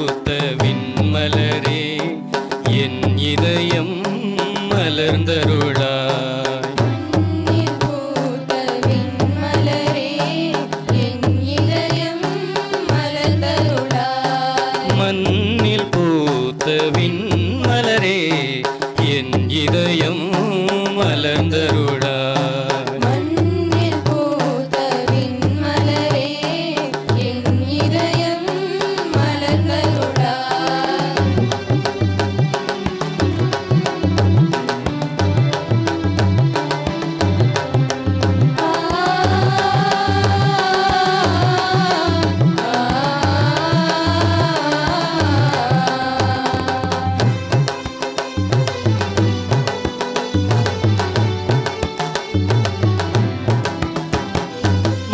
பூத்த விண்மலரே என் இதயம் மலர்ந்தருளாய். மண்ணில் பூத்த விண்மலரே என் இதயம் மலர்ந்தருளாய்.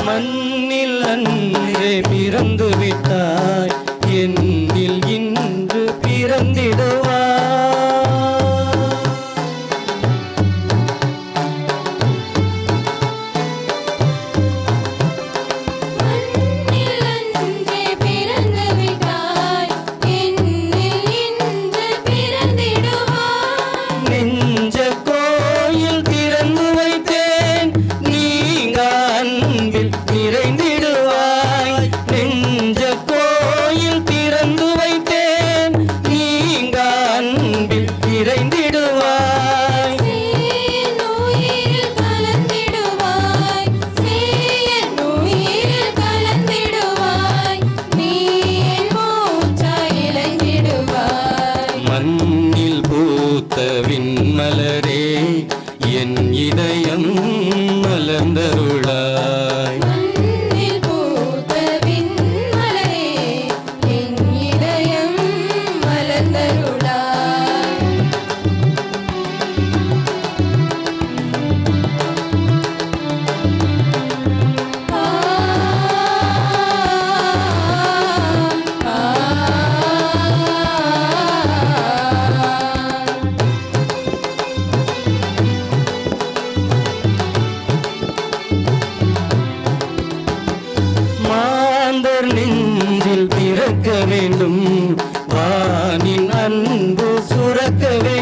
மண்ணில் அன்றே பிறந்து விட்டாய், என்னில் இன்று பிறந்திடுவாய். நெஞ்ச கோயில் திறந்து வைத்தேன், நீங்க அன்பில் நிறைந்திடுவாய். நெஞ்ச கோயில் திறந்து வைத்தேன், நீங்க அன்பில் நிறைந்திடுவாய். மண்ணில் பூத்த விண்மலரே என் இதயம் மலர்ந்தருளாய். மாந்தர் நெஞ்சில் பிறக்க வேண்டும், வானின் அன்பு சுரக்க வேண்டும்.